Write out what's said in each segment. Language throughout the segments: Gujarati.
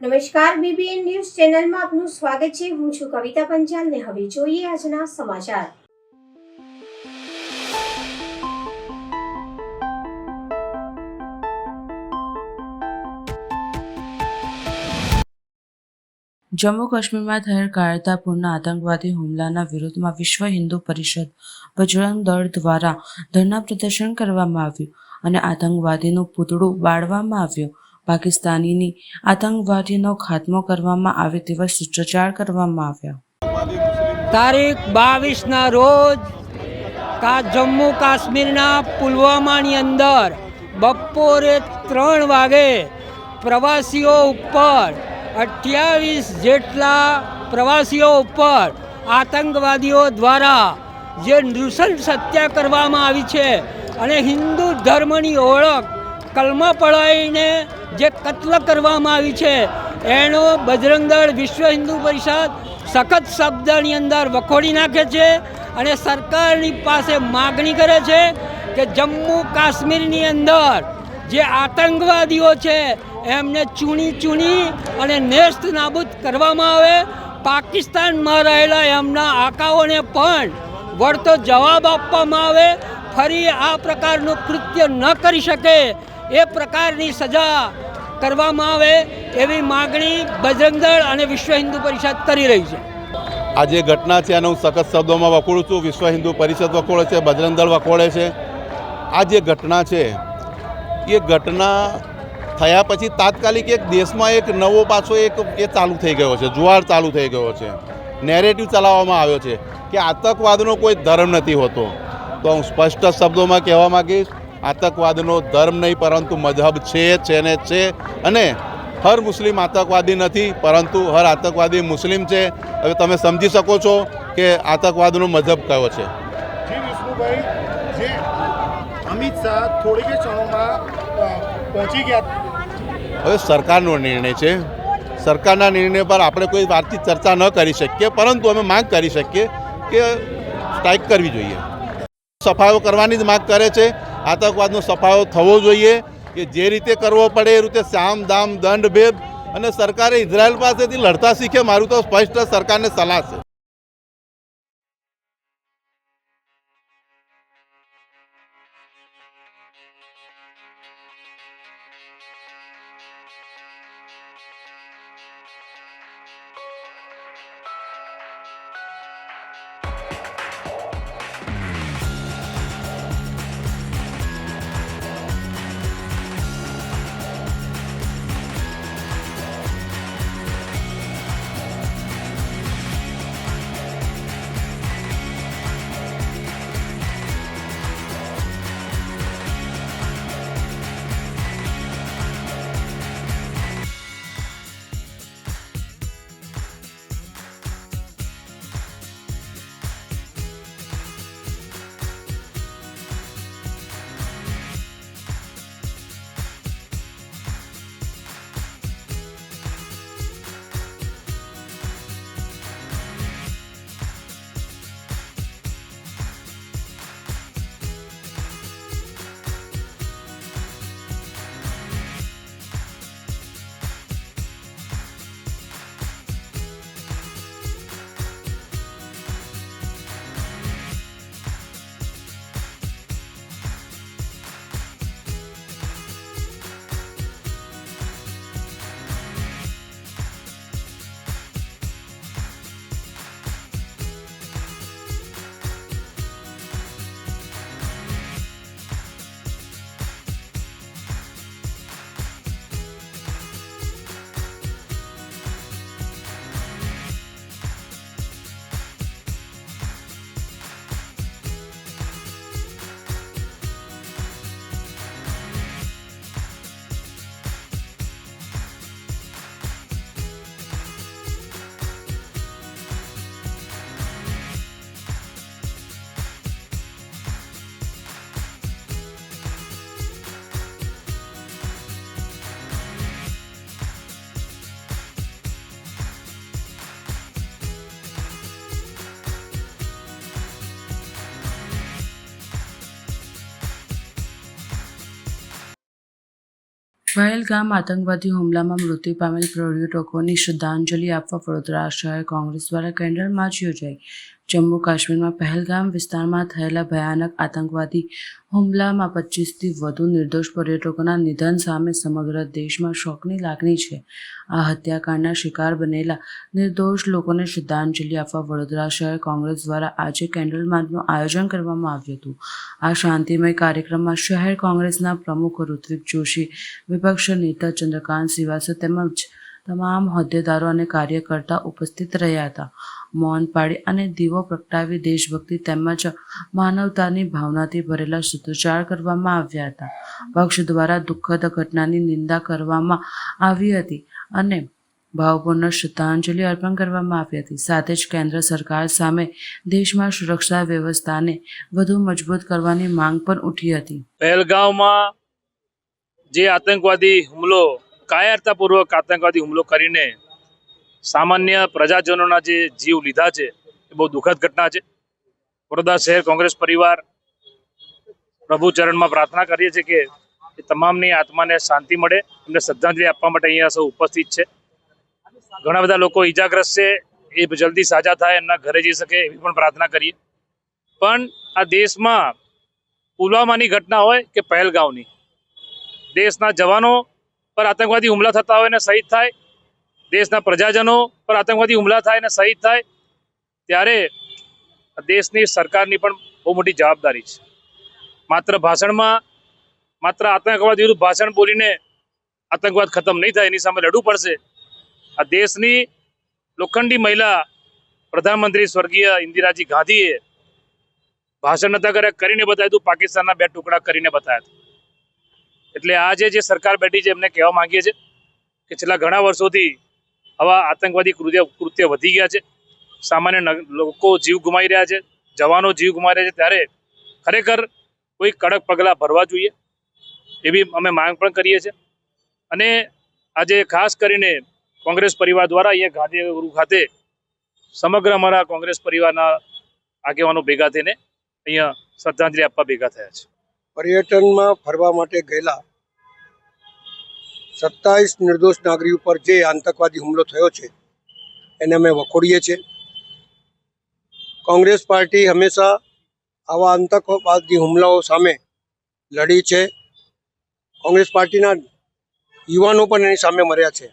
નમસ્કાર, બીબીએન ન્યૂઝ ચેનલમાં આપનું સ્વાગત છે। હું છું કવિતા પંચાલ ને હવે જોઈએ આજના સમાચાર। જમ્મુ કાશ્મીરમાં થયેલ કાયરતાપૂર્ણ આતંકવાદી હુમલાના વિરોધમાં વિશ્વ હિન્દુ પરિષદ બજરંગ દળ દ્વારા ધરણા પ્રદર્શન કરવામાં આવ્યું અને આતંકવાદીનું પૂતળું બાળવામાં આવ્યું। પાકિસ્તાની આતંકવાદીનો ખાત્મો કરવામાં આવે તેવા સૂત્રોચ્ચાર કરવામાં આવ્યા। તારીખ 22ના રોજ જમ્મુ કાશ્મીરના પુલવામાની અંદર બપોરે 3 વાગે પ્રવાસીઓ ઉપર 28 જેટલા પ્રવાસીઓ ઉપર આતંકવાદીઓ દ્વારા જે નૃશંસ હત્યા કરવામાં આવી છે અને હિન્દુ ધર્મની ઓળખ કલમા પડાવીને જે કત્લ કરવામાં આવી છે એનો બજરંગ દળ વિશ્વ હિન્દુ પરિષદ સખત શબ્દની અંદર વખોડી નાખે છે અને સરકારની પાસે માગણી કરે છે કે જમ્મુ કાશ્મીરની અંદર જે આતંકવાદીઓ છે એમને ચૂણી અને નેસ્ત નાબૂદ કરવામાં આવે। પાકિસ્તાનમાં રહેલા એમના આકાઓને પણ વળતો જવાબ આપવામાં આવે। ફરી આ પ્રકારનું કૃત્ય ન કરી શકે એ પ્રકારની સજા કરવામાં આવે એવી માગણી બજરંગ દળ અને વિશ્વ હિન્દુ પરિષદ કરી રહી છે। આ જે ઘટના છે એને હું સખત શબ્દોમાં વખોડું છું। વિશ્વ હિન્દુ પરિષદ વખોડે છે, બજરંગ દળ વખોડે છે। આ જે ઘટના છે એ ઘટના થયા પછી તાત્કાલિક એક દેશમાં એક નવો પાછો એક એ ચાલુ થઈ ગયો છે, જુવાળ ચાલુ થઈ ગયો છે, નેરેટિવ ચલાવવામાં આવ્યો છે કે આતંકવાદનો કોઈ ધર્મ નથી હોતો। તો હું સ્પષ્ટ શબ્દોમાં કહેવા માગીશ, આતંકવાદનો ધર્મ નહીં પરંતુ મજહબ છે ને છે। અને હર મુસ્લિમ આતંકવાદી નથી પરંતુ હર આતંકવાદી મુસ્લિમ છે। હવે તમે સમજી શકો છો કે આતંકવાદનો મજહબ કયો છે। જી વિષ્ણુભાઈ, જે અમિત શાહ થોડીક ક્ષણોમાં પહોંચી ગયા, હવે સરકારનો નિર્ણય છે। સરકારના નિર્ણય પર આપણે કોઈ વાતચીત ચર્ચા ન કરી શકીએ પરંતુ અમે માંગ કરી શકીએ કે સ્ટ્રાઇક કરવી જોઈએ। સફાયો કરવાની જ માંગ કરે છે। આતંકવાદનો સફાયો થવો જોઈએ કે જે રીતે કરવો પડે એ રીતે સામ દામ દંડ ભેદ અને સરકારે ઇઝરાયલ પાસેથી લડતા શીખે, મારું તો સ્પષ્ટ સરકારને સલાહ છે। પહેલગામ આતંકવાદી હુમલામાં મૃત્યુ પામેલ પર્યટકોની શ્રદ્ધાંજલિ આપવા વડોદરા શહેર કોંગ્રેસ દ્વારા કેન્ડલ માર્ચ યોજાઈ. જમ્મુ કાશ્મીરમાં પહેલગામ વિસ્તારમાં થયેલા ભયાનક આતંકવાદી હુમલામાં 25થી વધુ નિર્દોષ પર્યટકોના નિધન સામે સમગ્ર દેશમાં શોકની લાગણી છે. આ હત્યાકાંડના શિકાર બનેલા નિર્દોષ લોકોને શ્રદ્ધાંજલિ આપવા વડોદરા શહેર કોંગ્રેસ દ્વારા આજે કેન્ડલ માર્ચનું આયોજન કરવામાં આવ્યું હતું. આ શાંતિમય કાર્યક્રમમાં શહેર કોંગ્રેસના પ્રમુખ ઋત્વિક જોશી, વિપક્ષ નેતા ચંદ્રકાંત શ્રીવાસ્તવ તેમજ તમામ હોદ્દેદારો અને કાર્યકર્તા ઉપસ્થિત રહ્યા હતા. મૌન પાળી અને દીવો પ્રગટાવી દેશભક્તિ તેમજ માનવતાની ભાવનાથી ભરેલા સૂત્રોચ્ચાર કરવામાં આવ્યા હતા. પક્ષ દ્વારા દુઃખદ ઘટનાની નિંદા કરવામાં આવી હતી અને ભાવપૂર્ણ શ્રદ્ધાંજલિ અર્પણ કરવામાં આવી હતી. સાથે જ કેન્દ્ર સરકાર સામે દેશમાં સુરક્ષા વ્યવસ્થાને વધુ મજબૂત કરવાની માંગ પણ ઉઠી હતી. પહેલગામમાં જે આતંકવાદી હુમલો, કાયરતાપૂર્વક આતંકવાદી હુમલો કરીને સામાન્ય પ્રજાજનોના જે જીવ લીધા છે એ બહુ દુઃખદ ઘટના છે. વડોદરા શહેર કોંગ્રેસ પરિવાર પ્રભુ ચરણમાં પ્રાર્થના કરીએ છીએ કે એ તમામની આત્માને શાંતિ મળે. એમને શ્રદ્ધાંજલિ આપવા માટે અહીંયા સૌ ઉપસ્થિત છે. ઘણા બધા લોકો ઈજાગ્રસ્ત છે, એ જલ્દી સાજા થાય, એમના ઘરે જઈ શકે એવી પણ પ્રાર્થના કરીએ. પણ આ દેશમાં પુલવામાની ઘટના હોય કે પહેલગામની, દેશના જવાનો પર આતંકવાદી હુમલા થતા હોય ને શહીદ થાય, દેશના પ્રજાજનો પર આતંકવાદી હુમલા થાય ને શહીદ થાય, ત્યારે દેશની સરકારની પણ બહુ મોટી જવાબદારી છે. માત્ર ભાષણમાં, માત્ર આતંકવાદ વિરુદ્ધ ભાષણ બોલીને આતંકવાદ ખતમ નહીં થાય, એની સામે લડવું પડશે. આ દેશની લોખંડી મહિલા પ્રધાનમંત્રી સ્વર્ગીય ઇન્દિરાજી ગાંધીએ ભાષણ નતા કર્યા, કરીને બતાવ્યું, પાકિસ્તાનના 2 ટુકડા કરીને બતાવ્યા. એટલે આજે જે સરકાર બેઠી છે એમને કહેવા માંગીએ છીએ કે છેલ્લા ઘણા વર્ષોથી આવા આતંકવાદી કૃત્ય વધી ગયા છે. સામાન્ય લોકો જીવ ગુમાવી રહ્યા છે, જવાનો જીવ ગુમાવી રહ્યા છે. ત્યારે ખરેખર કોઈ કડક પગલાં ભરવા જોઈએ એવી અમે માંગ પણ કરીએ છીએ. અને આજે ખાસ કરીને કોંગ્રેસ પરિવાર દ્વારા અહીંયા ગાંધીનગર ખાતે સમગ્ર અમારા કોંગ્રેસ પરિવારના આગેવાનો ભેગા થઈને અહીંયા શ્રદ્ધાંજલિ આપવા ભેગા થયા છે. પર્યટનમાં ફરવા માટે ગયેલા 27 નિર્દોષ નાગરિકો પર જે આતંકવાદી હુમલો થયો છે એને અમે વખોડીએ છીએ. કોંગ્રેસ પાર્ટી હંમેશા આવા આતંકવાદી હુમલાઓ સામે લડી છે. કોંગ્રેસ પાર્ટીના યુવાનો પણ એની સામે મર્યા છે.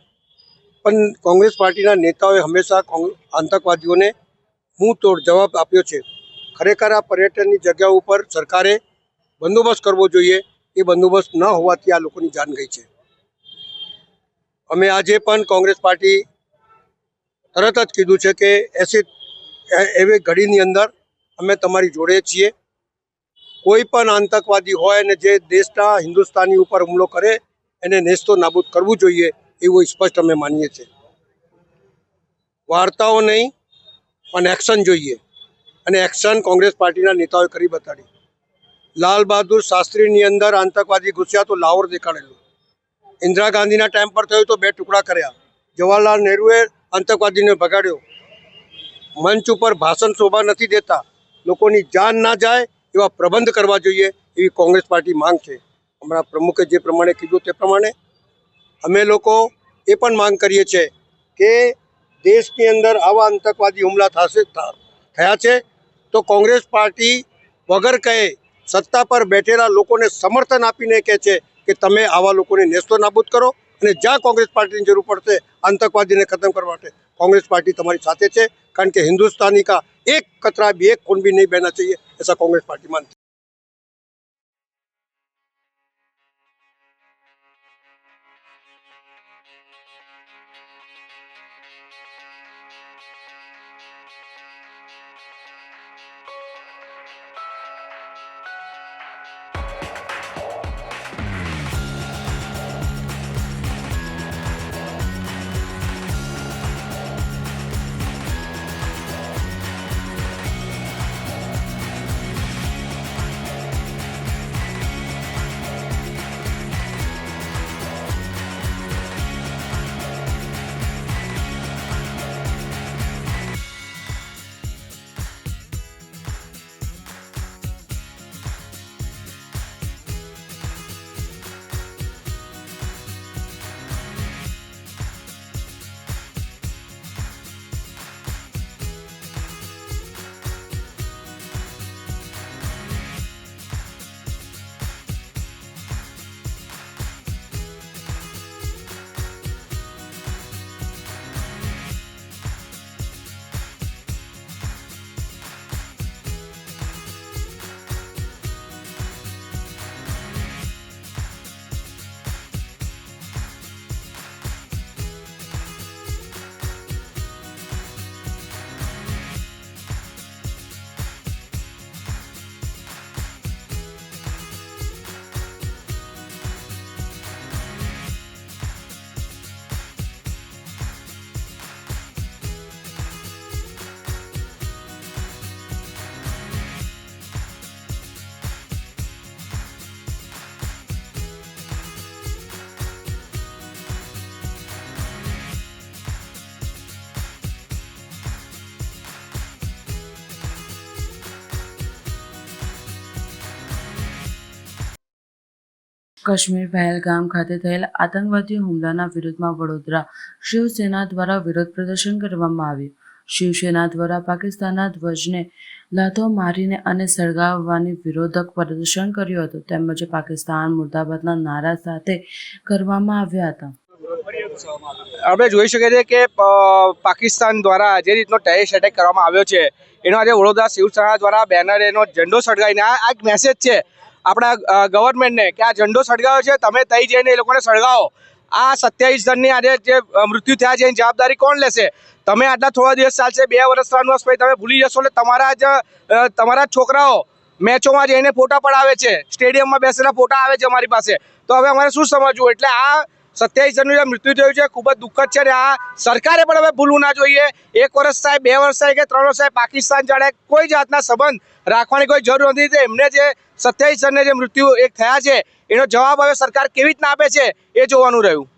પણ કોંગ્રેસ પાર્ટીના નેતાઓએ હંમેશા આતંકવાદીઓને મુંહતોડ જવાબ આપ્યો છે. ખરેખર આ પર્યટનની જગ્યાઓ ઉપર સરકારે બંદોબસ્ત કરવો જોઈએ. એ બંદોબસ્ત ન હોવાથી આ લોકોની જાન ગઈ છે. અમે આજે પણ કોંગ્રેસ પાર્ટી તરત જ કીધું છે કે એવી ઘડીની અંદર અમે તમારી જોડે છીએ. કોઈ પણ આતંકવાદી હોય ને જે દેશના હિન્દુસ્તાની ઉપર હુમલો કરે એને નેસ્તો નાબૂદ કરવું જોઈએ એવું સ્પષ્ટ અમે માનીએ છીએ. વાર્તાઓ નહીં પણ એક્શન જોઈએ, અને એક્શન કોંગ્રેસ પાર્ટીના નેતાઓએ કરી બતાડી. લાલ બહાદુર શાસ્ત્રીની અંદર આતંકવાદી ઘૂસ્યા તો લાહોર દેખાડેલું. ઇન્દિરા ગાંધીના ટાઈમ પર થયું તો 2 ટુકડા કર્યા. જવાહરલાલ નહેરુએ આતંકવાદીને ભગાડ્યો. મંચ ઉપર ભાષણ શોભા નથી દેતા, લોકોની જાન ના જાય એવા પ્રબંધ કરવા જોઈએ એવી કોંગ્રેસ પાર્ટી માંગ છે. હમણાં પ્રમુખે જે પ્રમાણે કીધું તે પ્રમાણે અમે લોકો એ પણ માંગ કરીએ છીએ કે દેશની અંદર આવા આતંકવાદી હુમલા થયા છે તો કોંગ્રેસ પાર્ટી વગર કહે સત્તા પર બેઠેલા લોકોને સમર્થન આપીને કહે છે કે તમે આવા લોકોને નેસ્તો નાબૂદ કરો, અને જ્યાં કોંગ્રેસ પાર્ટીની જરૂર પડશે આતંકવાદીને ખતમ કરવા માટે કોંગ્રેસ પાर्टी તમારી સાથે છે. કારણ કે हिंदुस्तानी का एक कतरा भी, एक खून भी नहीं बहना चाहिए, ऐसा कांग्रेस पार्टी मानती है. કાશ્મીર પહેલગામ ખાતે થયેલ આતંકવાદી હુમલાના વિરોધમાં વડોદરા શિવસેના દ્વારા વિરોધ પ્રદર્શન કરવામાં આવ્યું. શિવસેના દ્વારા પાકિસ્તાનના ધ્વજને લાતો મારીને અને સળગાવવાની વિરોધક પ્રદર્શન કર્યું હતું તેમજ પાકિસ્તાન મુર્દાબાદના નારા સાથે કરવામાં આવ્યા હતા. આપણે જોઈ શકીએ છીએ કે પાકિસ્તાન દ્વારા જે રીતનો ટેરરિસ્ટ એટેક કરવામાં આવ્યો છે એનો આજે વડોદરા શિવસેના દ્વારા બેનર એનો ઝંડો સળગાવીને આ એક મેસેજ છે આપણા ગવર્મેન્ટને કે આ ઝંડો સળગાવ્યો છે, તમે તઈ જઈને એ લોકોને સળગાવો. આ 27 જણની આજે જે મૃત્યુ થયા છે એની જવાબદારી કોણ લેશે? તમે આટલા થોડા દિવસ ચાલશે, 2 વર્ષ 3 વર્ષ પછી તમે ભૂલી જશો એટલે તમારા જ છોકરાઓ મેચોમાં જઈને ફોટા પડાવે છે, સ્ટેડિયમમાં બેસીને ફોટા આવે છે અમારી પાસે. તો હવે અમારે શું સમજવું? એટલે આ 27 જણનું જે મૃત્યુ થયું છે ખૂબ જ દુઃખદ છે અને આ સરકારે પણ હવે ભૂલવું ના જોઈએ. 1 વર્ષ થાય, 2 વર્ષ થાય કે 3 વર્ષ થાય, પાકિસ્તાન જાણે કોઈ જાતના સંબંધ રાખવાની કોઈ જરૂર નથી. એમને જે 27 જણને જે મૃત્યુ એક થયા છે એનો જવાબ હવે સરકાર કેવી રીતના આપે છે એ જોવાનું રહ્યું.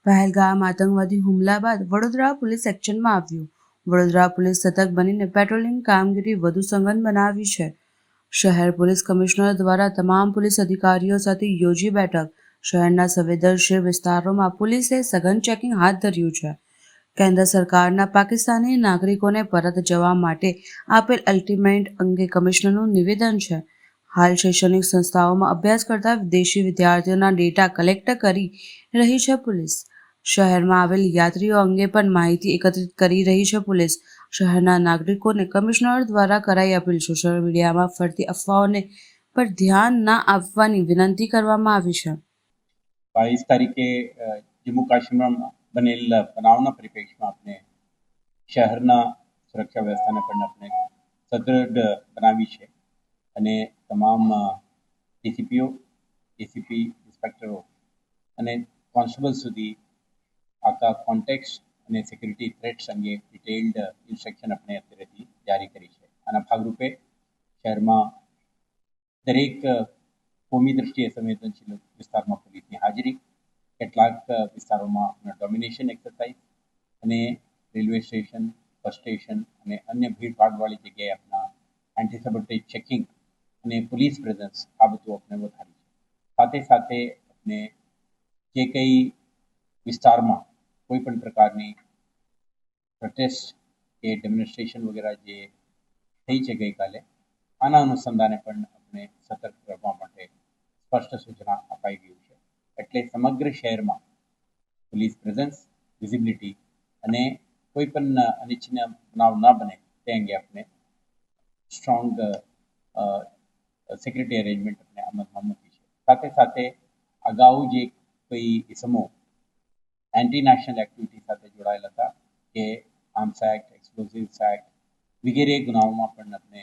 પહેલગામ આતંકવાદી હુમલા બાદ વડોદરા પોલીસ એક્શનમાં આવ્યું. વડોદરા પોલીસ સતર્ક બનીને પેટ્રોલિંગ કામગીરી વધુ સઘન બનાવી છે. શહેર પોલીસ કમિશનર દ્વારા તમામ પોલીસ અધિકારીઓ સાથે યોજી બેઠક. શહેરના સંવેદનશીલ વિસ્તારોમાં પોલીસે સઘન ચેકિંગ હાથ ધર્યું છે. કેન્દ્ર સરકારના પાકિસ્તાની નાગરિકોને પરત જવા માટે આપેલ અલ્ટિમેટ અંગે કમિશનરનું નિવેદન છે. હાલ શૈક્ષણિક સંસ્થાઓમાં અભ્યાસ કરતા વિદેશી વિદ્યાર્થીઓના ડેટા કલેક્ટ કરી રહી છે પોલીસ. શહેરમાં આવેલ યાત્રીઓ અંગે પણ માહિતી એકત્રિત કરી રહી છે પોલીસ. શહેરના નાગરિકોને કમિશનર દ્વારા કરાઈ અપીલ. સોશિયલ મીડિયામાં ફરતી અફવાઓને પર ધ્યાન ના આપવાની વિનંતી કરવામાં આવી છે. 22 તારીખે જમ્મુ કાશ્મીરમાં બનેલ બનાવના પરિપ્રેક્ષમાં આપણે શહેરના સુરક્ષા વ્યવસ્થાને પણ આપણે સદૃઢ બનાવી છે અને તમામ ડીસીપીઓ, એસીપી, ઇન્સ્પેક્ટરો અને કોન્સ્ટેબલ સુધી આખા કોન્ટેક્સ અને સિક્યુરિટી થ્રેટ્સ અંગે ડિટેલ્ડ ઇન્સ્ટ્રક્શન આપણે અત્યારેથી જારી કરી છે. આના ભાગરૂપે શહેરમાં દરેક કોમી દ્રષ્ટિએ સંવેદનશીલ વિસ્તારમાં પોલીસની હાજરી, કેટલાક વિસ્તારોમાં ડોમિનેશન એક્સરસાઇઝ અને રેલવે સ્ટેશન, બસ સ્ટેશન અને અન્ય ભીડભાડવાળી જગ્યાએ આપણા એન્ટી સબોર્ટેજ ચેકિંગ અને પોલીસ પ્રેઝન્સ આ બધું આપણે વધારી છે. સાથે સાથે આપણે જે કંઈ વિસ્તારમાં કોઈ પણ પ્રકારની પ્રોટેસ્ટ કે ડેમોન્સ્ટ્રેશન વગેરે જે થઈ છે ગઈકાલે, આના અનુસંધાને પણ આપણે સતર્ક રહેવા માટે સ્પષ્ટ સૂચના અપાઈ ગયું છે. એટલે સમગ્ર શહેરમાં પોલીસ પ્રેઝન્સ, વિઝિબિલિટી અને કોઈ પણ અનિચ્છનીય બનાવ ન બને તે અંગે આપણે સ્ટ્રોંગ સિક્યુરિટી અરેન્જમેન્ટ આપણે અમલમાં મૂકી છે. સાથે સાથે અગાઉ જે કોઈ ઇસમો એન્ટી નેશનલ એક્ટિવિટી સાથે જોડાયેલા હતા કે આર્મ્સ એક્ટ, એક્સપ્લોઝિવ્સ એક્ટ વગેરે ગુનાઓમાં પણ આપણે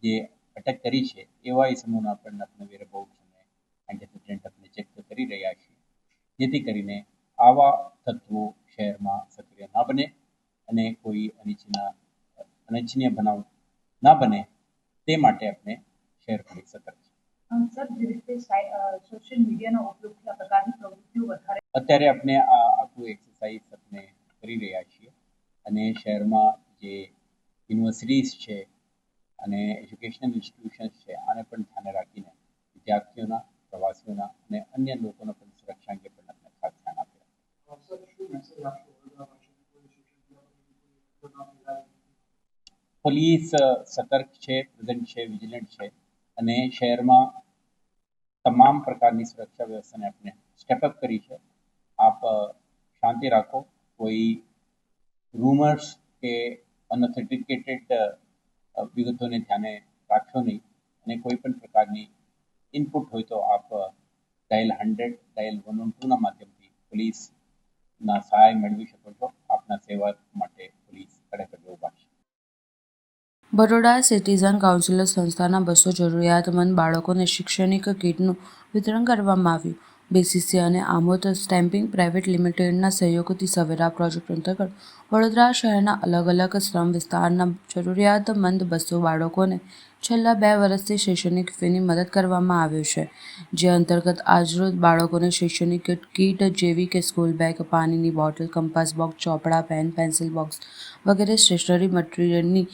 જે અટક કરી છે એવા ઇસમોના પણ આપણે વેરબાઉટ્સ અને એન્ટીસિડન્ટ આપણે ચેક કરી રહ્યા છીએ, જેથી કરીને આવા તત્વો શહેરમાં સક્રિય ન બને અને કોઈ અનિચ્છનીય બનાવ ન બને તે માટે આપણે શહેર પોલીસ સતર્ક છે. સર, જે રીતે સોશિયલ મીડિયાનો ઉપયોગથી આ પ્રકારની પ્રવૃત્તિઓ વધારે અત્યારે આપણે આ આખું એક્સરસાઇઝ આપણે કરી રહ્યા છીએ અને શહેરમાં જે યુનિવર્સિટીઝ છે અને એજ્યુકેશનલ ઇન્સ્ટિટ્યુશન્સ છે આને પણ ધ્યાને રાખીને વિદ્યાર્થીઓના, પ્રવાસીઓના અને અન્ય લોકોના પણ સુરક્ષા અંગે પણ આપણે ખાસ ધ્યાન આપ્યા. પોલીસ સતર્ક છે, પ્રેઝન્ટ છે, વિજિલન્ટ છે અને શહેરમાં તમામ પ્રકારની સુરક્ષા વ્યવસ્થાને આપણે સ્ટેપઅપ કરી છે. આપ શાંતિ રાખો, કોઈ રૂમર્સ કે અનઓથેન્ટિકેટેડ વિગતોને ધ્યાને રાખશો નહીં અને કોઈ પણ પ્રકારની ઇનપુટ હોય તો આપ ડાયલ 100, ડાયલ 112ના માધ્યમથી પોલીસના સહાય મેળવી શકો છો. આપના સેવા માટે પોલીસ ખરેખર ઊભા છે. બરોડા સિટીઝન કાઉન્સિલ સંસ્થાના 200 જરૂરિયાતમંદ બાળકોને શૈક્ષણિક કીટનું વિતરણ કરવામાં આવ્યું. BCC અને આમોદ સ્ટેમ્પિંગ પ્રાઇવેટ લિમિટેડના સહયોગથી સવેરા પ્રોજેક્ટ અંતર્ગત વડોદરા શહેરના અલગ અલગ સ્લમ વિસ્તારના જરૂરિયાતમંદ 200 બાળકોને છેલ્લા 2 વર્ષથી શૈક્ષણિક ફીની મદદ કરવામાં આવ્યું છે. જે અંતર્ગત આજરોજ બાળકોને શૈક્ષણિક કીટ જેવી કે સ્કૂલ બેગ, પાણીની બોટલ, કંપાસ બોક્સ, ચોપડા, પેન, પેન્સિલ બોક્સ વગેરે સ્ટેશનરી મટીરિયલની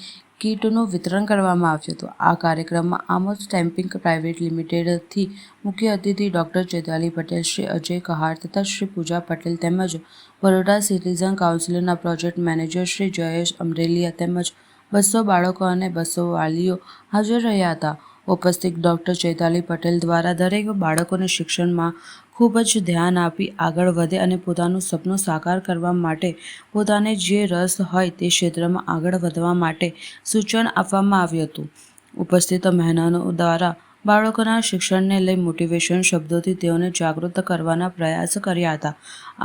કીટનું વિતરણ કરવામાં આવ્યું હતું. આ કાર્યક્રમમાં આમોદ સ્ટેમ્પિંગ પ્રાઇવેટ લિમિટેડથી મુખ્ય અતિથિ ડૉક્ટર ચૈતાલી પટેલ, શ્રી અજય કહાર તથા શ્રી પૂજા પટેલ તેમજ બરોડા સિટીઝન કાઉન્સિલના પ્રોજેક્ટ મેનેજર શ્રી જયેશ અમરેલિયા તેમજ 200 બાળકો અને 200 વાલીઓ હાજર રહ્યા હતા. ઉપસ્થિત ડૉક્ટર ચૈતાલી પટેલ દ્વારા દરેક બાળકોને શિક્ષણમાં ખૂબ જ ધ્યાન આપી આગળ વધે અને પોતાનું સપનું સાકાર કરવા માટે પોતાને જે રસ હોય તે ક્ષેત્રમાં આગળ વધવા માટે સૂચન આપવામાં આવ્યું હતું. ઉપસ્થિત મહેમાનો દ્વારા બાળકોના શિક્ષણને લઈ મોટિવેશન શબ્દોથી તેઓને જાગૃત કરવાના પ્રયાસ કર્યા હતા.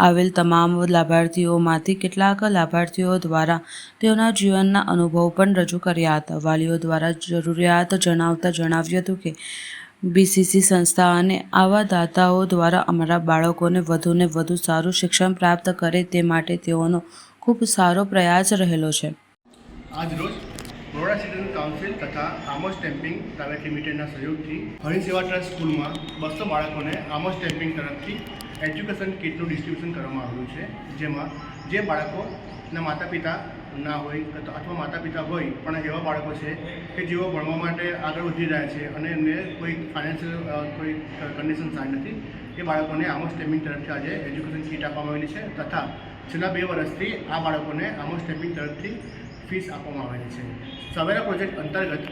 આવેલ તમામ લાભાર્થીઓમાંથી કેટલાક લાભાર્થીઓ દ્વારા તેઓના જીવનના અનુભવ પણ રજૂ કર્યા હતા. વાલીઓ દ્વારા જરૂરિયાત જણાવતા જણાવ્યું હતું કે BCC સંસ્થા અને આવા દાતાઓ દ્વારા અમારા બાળકોને વધુને વધુ સારું શિક્ષણ પ્રાપ્ત કરે તે માટે તેઓનો ખૂબ સારો પ્રયાસ રહેલો છે. આજરોજ બરોડા સિટીઝન કાઉન્સિલ તથા આમોદ સ્ટેમ્પિંગ પ્રાઇવેટ લિમિટેડના સહયોગથી હરિ સેવા ટ્રસ્ટ સ્કૂલમાં 200 બાળકોને આમોદ સ્ટેમ્પિંગ તરફથી એજ્યુકેશન કીટનું ડિસ્ટ્રીબ્યુશન કરવામાં આવ્યું છે. જેમાં જે બાળકોના માતા પિતા ના હોય અથવા માતા પિતા હોય પણ એવા બાળકો છે કે જેઓ ભણવા માટે આગળ વધી રહ્યા છે અને એમને કોઈ ફાઇનાન્શિયલ કોઈ કન્ડિશન સારી નથી, એ બાળકોને આમોદ સ્ટેમ્પિંગ તરફથી આજે એજ્યુકેશન કીટ આપવામાં આવેલી છે તથા છેલ્લા 2 વર્ષથી આ બાળકોને આમોદ સ્ટેમ્પિંગ તરફથી ફીસ આપવામાં આવેલી છે. સવેરા પ્રોજેક્ટ અંતર્ગત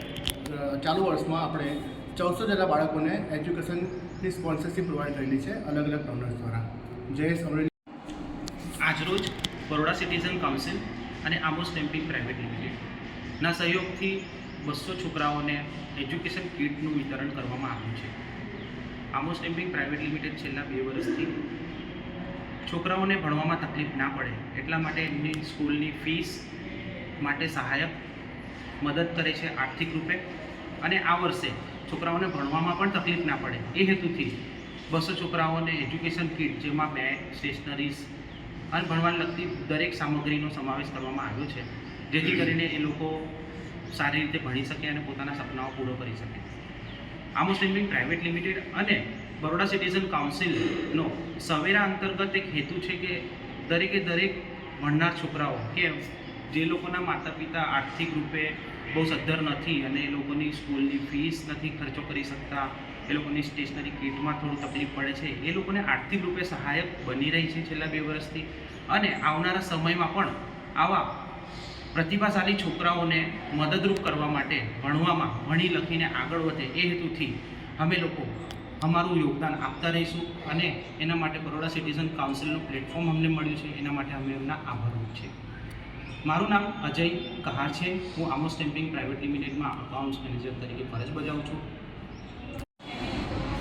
ચાલુ વર્ષમાં આપણે 1400 જેટલા બાળકોને એજ્યુકેશનની સ્પોન્સરશીપ પ્રોવાઈડ કરેલી છે અલગ અલગ ડોનર્સ દ્વારા. જયેશ અમરેલી. આજરોજ બરોડા સિટીઝન કાઉન્સિલ અને આમોસ સ્ટેમ્પિંગ પ્રાઇવેટ લિમિટેડના સહયોગથી 200 છોકરાઓને એજ્યુકેશન કીટનું વિતરણ કરવામાં આવ્યું છે. આમોસ સ્ટેમ્પિંગ પ્રાઇવેટ લિમિટેડ છેલ્લા 2 વર્ષથી છોકરાઓને ભણવામાં તકલીફ ના પડે એટલા માટે એમની સ્કૂલની ફીસ માટે સહાયક મદદ કરે છે આર્થિક રૂપે, અને આ વર્ષે છોકરાઓને ભણવામાં પણ તકલીફ ના પડે એ હેતુથી 200 છોકરાઓને એજ્યુકેશન કીટ, જેમાં બેગ, સ્ટેશનરીઝ અને ભણવાને લગતી દરેક સામગ્રીનો સમાવેશ કરવામાં આવ્યો છે, જેથી કરીને એ લોકો સારી રીતે ભણી શકે અને પોતાના સપનાઓ પૂરો કરી શકે. આમોસ સ્ટેમ્પિંગ પ્રાઇવેટ લિમિટેડ અને બરોડા સિટીઝન કાઉન્સિલનો સવેરા અંતર્ગત એક હેતુ છે કે દરેકે દરેક ભણનાર છોકરાઓ કે જે લોકોના માતા પિતા આર્થિક રૂપે બહુ સદ્ધર નથી અને એ લોકોની સ્કૂલની ફીસ નથી ખર્ચો કરી શકતા, એ લોકોની સ્ટેશનરી કીટમાં થોડું તકલીફ પડે છે, એ લોકોને આર્થિક રૂપે સહાયક બની રહી છે છેલ્લા 2 વર્ષથી. અને આવનારા સમયમાં પણ આવા પ્રતિભાશાળી છોકરાઓને મદદરૂપ કરવા માટે ભણવામાં ભણી લખીને આગળ વધે એ હેતુથી અમે લોકો અમારું યોગદાન આપતા રહીશું. અને એના માટે બરોડા સિટીઝન કાઉન્સિલનું પ્લેટફોર્મ અમને મળ્યું છે, એના માટે અમે એમના આભારી છીએ. મારું નામ અજય કહાર છે. હું આમોસ સ્ટેમ્પિંગ પ્રાઇવેટ લિમિટેડમાં અકાઉન્ટ્સ મેનેજર તરીકે ફરજ બજાવું છું.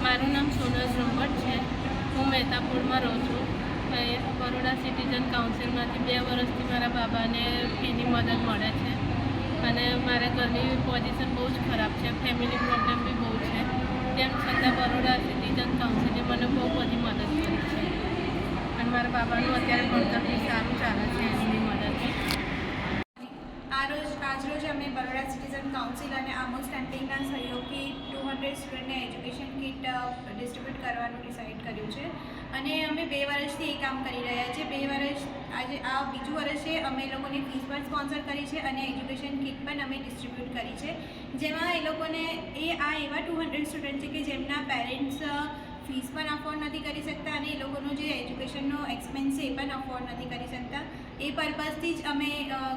મારું નામ સોનલ બ્રહ્મભટ્ટ છે. હું મહેતાપુરમાં રહું છું. બરોડા સિટીઝન કાઉન્સિલમાંથી 2 વર્ષથી મારા બાબાને ફીની મદદ મળે છે, અને મારા ઘરની પોઝિશન બહુ જ ખરાબ છે, ફેમિલી પ્રોબ્લેમ બી બહુ છે. તેમ છતાં બરોડા સિટીઝન કાઉન્સિલે મને બહુ બધી મદદ કરી છે, અને મારા બાબાનું અત્યારે ભણતર બી સારું ચાલે છે એમની મદદથી. આજરોજ અમે બરોડા સિટીઝન કાઉન્સિલ અને આમોસ સ્ટેમ્પિંગના સહયોગથી 200 સ્ટુડન્ટને એજ્યુકેશન કીટ ડિસ્ટ્રીબ્યુટ કરવાનું ડિસાઇડ કર્યું છે, અને અમે 2 વર્ષથી એ કામ કરી રહ્યા છીએ. 2 વર્ષ આજે આ બીજું વર્ષે અમે લોકોની ફીસ પણ સ્પોન્સર કરી છે અને એજ્યુકેશન કીટ પણ અમે ડિસ્ટ્રીબ્યુટ કરી છે, જેમાં એ લોકોને આ એવા 200 સ્ટુડન્ટ છે કે જેમના પેરેન્ટ્સ ફીસ પણ અફોર્ડ નથી કરી શકતા અને એ લોકોનું જે એજ્યુકેશનનો એક્સપેન્સ છે એ પણ અફોર્ડ નથી કરી શકતા. એ પર્પઝથી જ અમે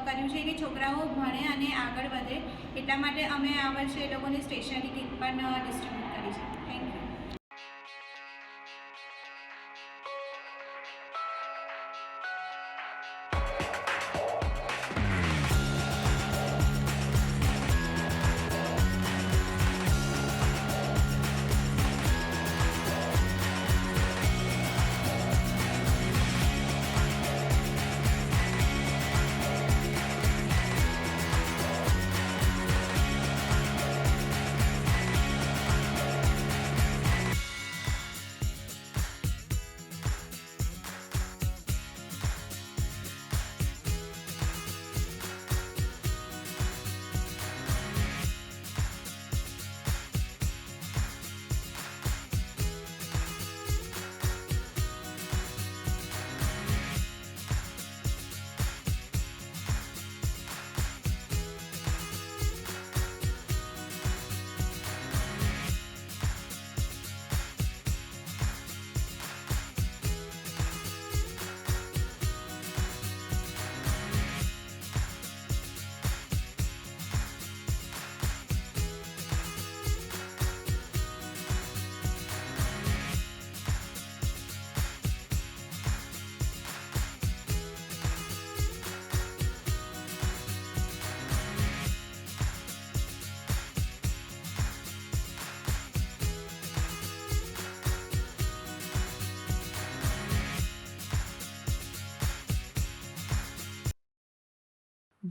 કર્યું છે કે છોકરાઓ ભણે અને આગળ વધે, એટલા માટે અમે આ વર્ષે એ લોકોની સ્ટેશનરી કીટ પણ ડિસ્ટ્રીબ્યુટ કરી છે. Thank you.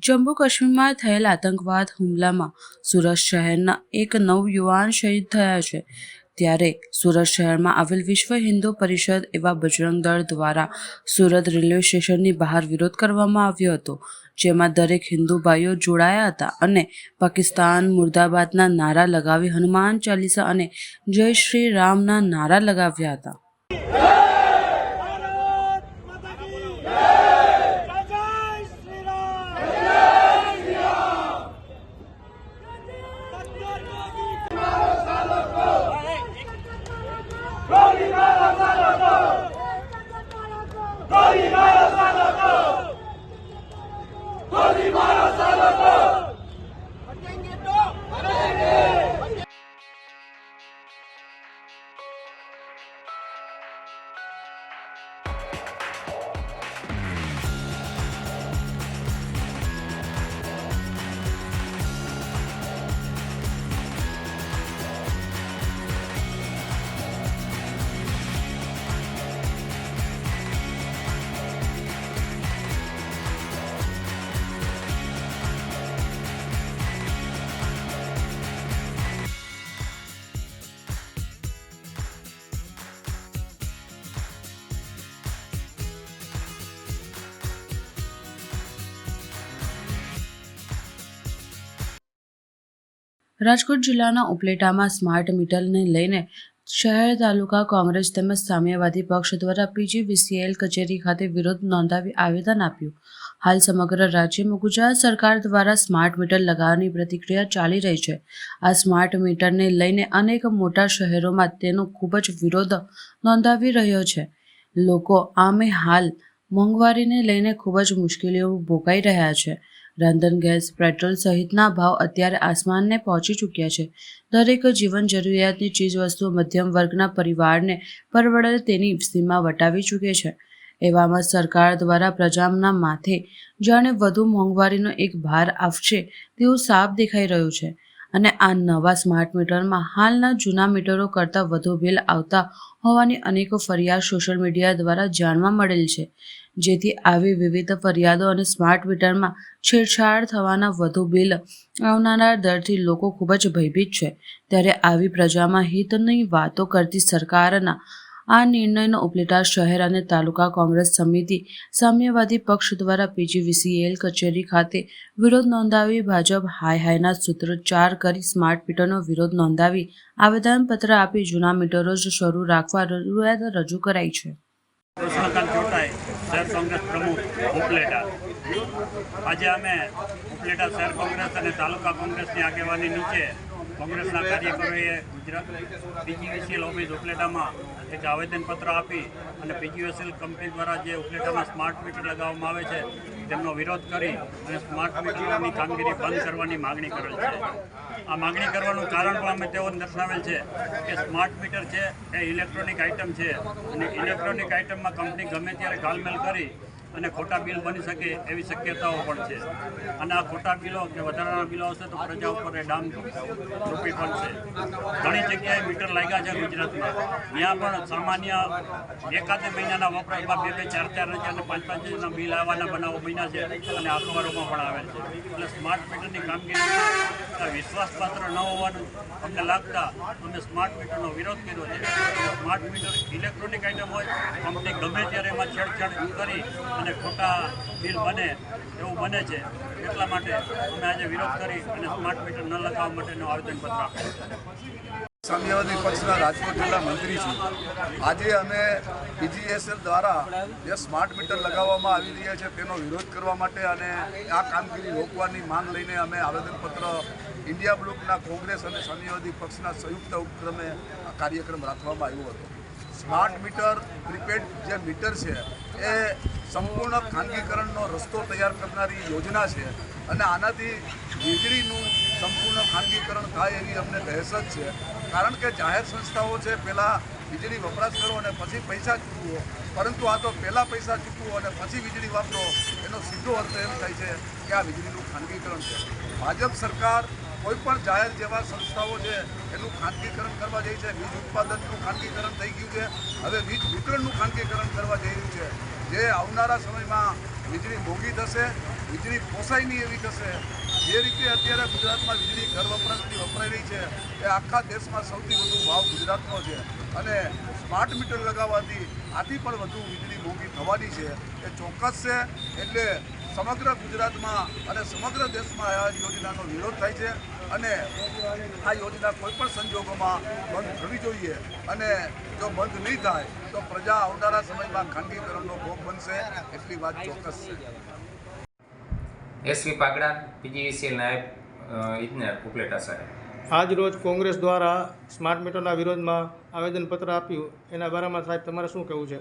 જમ્મુ કાશ્મીરમાં થયેલ આતંકવાદ હુમલામાં સુરત શહેરના એક નવયુવાન શહીદ થયા છે. ત્યારે સુરત શહેરમાં આવેલ વિશ્વ હિન્દુ પરિષદ એવા બજરંગ દળ દ્વારા સુરત રેલવે સ્ટેશનની બહાર વિરોધ કરવામાં આવ્યો હતો, જેમાં દરેક હિન્દુ ભાઈઓ જોડાયા હતા અને પાકિસ્તાન મુર્દાબાદના નારા લગાવી હનુમાન ચાલીસા અને જય શ્રી રામના નારા લગાવ્યા હતા. રાજકોટ જિલ્લાના ઉપલેટામાં સ્માર્ટ મીટરને લઈને શહેર તાલુકા કોંગ્રેસ તેમજ સામ્યવાદી પક્ષ દ્વારા PGVCL કચેરી ખાતે વિરોધ નોંધાવી આવેદન આપ્યું. હાલ સમગ્ર રાજ્યમાં ગુજરાત સરકાર દ્વારા સ્માર્ટ મીટર લગાવવાની પ્રતિક્રિયા ચાલી રહી છે. આ સ્માર્ટ મીટરને લઈને અનેક મોટા શહેરોમાં તેનો ખૂબ જ વિરોધ નોંધાવી રહ્યો છે. લોકો આમે હાલ મોંઘવારીને લઈને ખૂબ જ મુશ્કેલીઓ ભોગાઈ રહ્યા છે. રાંધણ ગેસ, પેટ્રોલ સહિતના ભાવ અત્યારે આસમાનને પહોંચી ચૂક્યા છે. દરેક જીવન જરૂરિયાતની ચીજવસ્તુઓ મધ્યમ વર્ગના પરિવારને પરવડે તેની સીમા વટાવી ચૂકે છે. એવામાં સરકાર દ્વારા પ્રજાના માથે જાણે વધુ મોંઘવારીનો એક ભાર આવશે તેવું સાફ દેખાઈ રહ્યું છે. અને આ નવા સ્માર્ટ મીટરમાં હાલના જૂના મીટરો કરતાં વધુ બિલ આવતા હોવાની અનેકો ફરિયાદ સોશિયલ મીડિયા દ્વારા જાણવા મળેલ છે. જેથી આવી વિવિધ ફરિયાદો અને સ્માર્ટ મીટરમાં છેડછાડ થવાના વધુ બિલ આવનારા દરથી લોકો ખૂબ જ ભયભીત છે. ત્યારે આવી પ્રજામાં હિતની વાતો કરતી સરકારના આ નિર્ણયનો ઉપલેટા શહેર અને તાલુકા કોંગ્રેસ સમિતિ સામ્યવાદી પક્ષ દ્વારા PGVCL કચેરી ખાતે વિરોધ નોંધાવી ભાજપ હાયના સૂત્રોચ્ચાર કરી સ્માર્ટ મીટરનો વિરોધ નોંધાવી આવેદનપત્ર આપી જૂના મીટરો જ શરૂ રાખવા રજૂઆત રજૂ કરાઈ છે. કૃષ્ણકાંત ચોટાઈ, શહેર કોંગ્રેસ પ્રમુખ ઉપલેટા. આજે અમે ઉપલેટા શહેર કોંગ્રેસ અને તાલુકા કોંગ્રેસની આગેવાની નીચે કોંગ્રેસના કાર્યકરોએ ગુજરાત PGVCL ઓફિસ ઉપલેટામાં એક આવેદનપત્ર આપી અને PGVCL કંપની દ્વારા જે ઉપલેટામાં સ્માર્ટ મીટર લગાવવામાં આવે છે તેમનો વિરોધ કરી અને સ્માર્ટ મીટરની કામગીરી બંધ કરવાની માગણી કરેલ છે. આ માગણી કરવાનું કારણ પણ અમે તેઓ દર્શાવેલ છે કે સ્માર્ટ મીટર છે એ ઇલેક્ટ્રોનિક આઇટમ છે અને ઇલેક્ટ્રોનિક આઇટમમાં કંપની ગમે ત્યારે ઘાલમેલ કરી અને ખોટા બિલ બની શકે એવી શક્યતાઓ પણ છે. અને આ ખોટા બિલો કે વધારાના બિલો હશે તો પ્રજા ઉપર ડામ રૂપી પડશે. ઘણી જગ્યાએ મીટર લાગ્યા છે ગુજરાતમાં, ત્યાં પણ સામાન્ય એકાદ મહિનાના વપરાશમાં 2-4 હજાર અને 5-5 હજારના બિલ આવવાના બનાવો બન્યા છે અને અખબારોમાં પણ આવેલ છે. એટલે સ્માર્ટ મીટરની કામગીરી વિશ્વાસપાત્ર ન હોવાનું અમને લાગતા અમે સ્માર્ટ મીટરનો વિરોધ કર્યો છે. સ્માર્ટ મીટર ઇલેક્ટ્રોનિક આઇટમ હોય, કંપની ગમે ત્યારે એમાં છેડછાડ કરી અને ખોટા બિલ બને એવું બને છે. એટલા માટે અમે આજે વિરોધ કરી અને સ્માર્ટ મીટર ન લગાવવા માટેનું આવેદનપત્ર આપ્યું. સામ્યવાદી પક્ષના રાજકોટ જિલ્લા મંત્રી છું. આજે અમે PGVCL દ્વારા જે સ્માર્ટ મીટર લગાવવામાં આવી રહ્યા છે તેનો વિરોધ કરવા માટે અને આ કામગીરી રોકવાની માંગ લઈને અમે આવેદનપત્ર ઇન્ડિયા બ્લોકના કોંગ્રેસ અને સામ્યવાદી પક્ષના સંયુક્ત ઉપક્રમે આ કાર્યક્રમ રાખવામાં આવ્યો હતો. સ્માર્ટ મીટર પ્રીપેડ જે મીટર છે એ સંપૂર્ણ ખાનગીકરણનો રસ્તો તૈયાર કરનારી યોજના છે અને આનાથી વીજળીનું સંપૂર્ણ ખાનગીકરણ થાય એવી અમને દહેશત છે. કારણ કે જાહેર સંસ્થાઓ છે પહેલાં વીજળી વપરાશ કરો અને પછી પૈસા ચૂકવો, પરંતુ આ તો પહેલાં પૈસા ચૂકવો અને પછી વીજળી વાપરો, એનો સીધો અર્થ એમ થાય છે કે આ વીજળીનું ખાનગીકરણ છે. ભાજપ સરકાર કોઈપણ જાહેર જેવા સંસ્થાઓ છે એનું ખાનગીકરણ કરવા જઈ છે. વીજ ઉત્પાદનનું ખાનગીકરણ થઈ ગયું છે, હવે વીજ વિતરણનું ખાનગીકરણ કરવા જઈ રહ્યું છે. જે આવનારા સમયમાં વીજળી મોંઘી થશે, વીજળી પોસાય નહીં એવી થશે. જે રીતે અત્યારે ગુજરાતમાં વીજળી ઘર વપરાશની વપરાઈ રહી છે એ આખા દેશમાં સૌથી વધુ ભાવ ગુજરાતનો છે અને સ્માર્ટ મીટર લગાવવાથી આથી પણ વધુ વીજળી મોંઘી થવાની છે એ ચોક્કસ છે. એટલે સમગ્ર ગુજરાતમાં અને સમગ્ર દેશમાં આ યોજનાનો વિરોધ થાય છે અને આ યોજના કોઈપણ સંજોગોમાં બંધ થવી જોઈએ અને જો બંધ નહીં થાય તો પ્રજા આવનારા સમયમાં ખાનગીકરણનો ભોગ બનશે, એટલી વાત ચોક્કસ છે. SV પાગડા, PGVCL નાયબ ઇજનેર, ઉપલેટા શહેર. આજ રોજ કોંગ્રેસ દ્વારા સ્માર્ટ મીટરના વિરોધમાં આવેદનપત્ર આપ્યું, એના બારામાં સાહેબ તમારે શું કહેવું છે?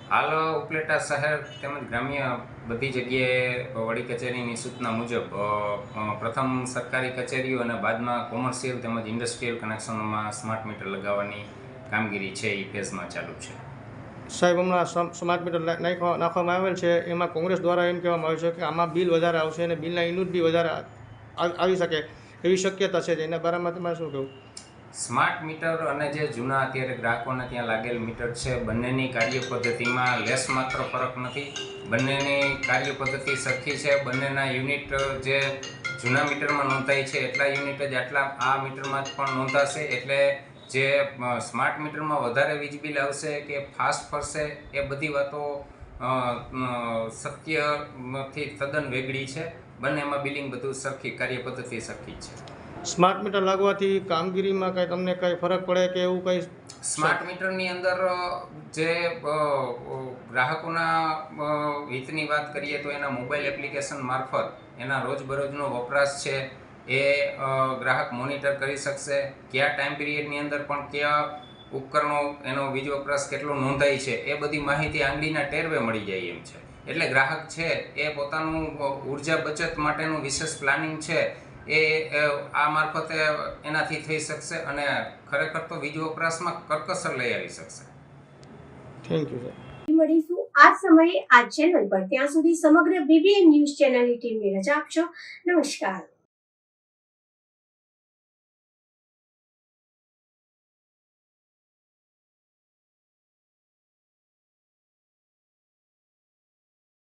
હાલ ઉપલેટા શહેર તેમજ ગ્રામ્ય બધી જગ્યાએ વડી કચેરીની સૂચના મુજબ પ્રથમ સરકારી કચેરીઓ અને બાદમાં કોમર્શિયલ તેમજ ઇન્ડસ્ટ્રીયલ કનેક્શનોમાં સ્માર્ટ મીટર લગાવવાની કામગીરી છે એ ફેઝમાં ચાલુ છે. સાહેબ, હમણાં સ્માર્ટ મીટર નાખવામાં આવેલ છે, એમાં કોંગ્રેસ દ્વારા એમ કહેવામાં આવ્યું છે કે આમાં બિલ વધારે આવશે અને બિલના યુનિટ બી વધારે આવી શકે એવી શક્યતા છે. એના બારામાં તમારે શું કહેવું? સ્માર્ટ મીટર અને જે જૂના અત્યારે ગ્રાહકોને ત્યાં લાગેલ મીટર છે બંનેની કાર્ય પદ્ધતિમાં લેસ માત્ર ફરક નથી. બંનેની કાર્ય પદ્ધતિ સરખી છે. બંનેના યુનિટ જે જૂના મીટરમાં નોંધાય છે એટલા યુનિટ જ આટલા આ મીટરમાં જ પણ નોંધાશે. એટલે જે સ્માર્ટ મીટરમાં વધારે વીજ બિલ આવશે કે ફાસ્ટ ફરશે એ બધી વાતો સત્યથી તદ્દન વેગળી છે. બંનેમાં બિલિંગ બધું સરખી, કાર્ય પદ્ધતિ સરખી છે. સ્માર્ટ મીટર લાગવાથી કામગીરીમાં કંઈ તમને કંઈ ફરક પડે કે એવું કંઈ? સ્માર્ટ મીટરની અંદર જે ગ્રાહકોના હિતની વાત કરીએ તો એના મોબાઈલ એપ્લિકેશન મારફત એના રોજબરોજનો વપરાશ છે એ ગ્રાહક મોનિટર કરી શકશે. કયા ટાઈમ પિરિયડની અંદર પણ કયા ઉપકરણો એનો વીજ વપરાશ કેટલો નોંધાય છે એ બધી માહિતી આંગળીના ટેરવે મળી જાય એમ છે. એટલે ગ્રાહક છે એ પોતાનું ઉર્જા બચત માટેનું વિશેષ પ્લાનિંગ છે એ આ મારફતે એનાથી થઈ શકશે અને ખરેખર તો વીજ વપરાશમાં કરકસર લઈ આવી શકશે. Thank you sir. મળીશું આ સમયે આ ચેનલ પર. ત્યાં સુધી સમગ્ર BBN ન્યૂઝ ચેનલની ટીમને રજા આપશો. નમસ્કાર.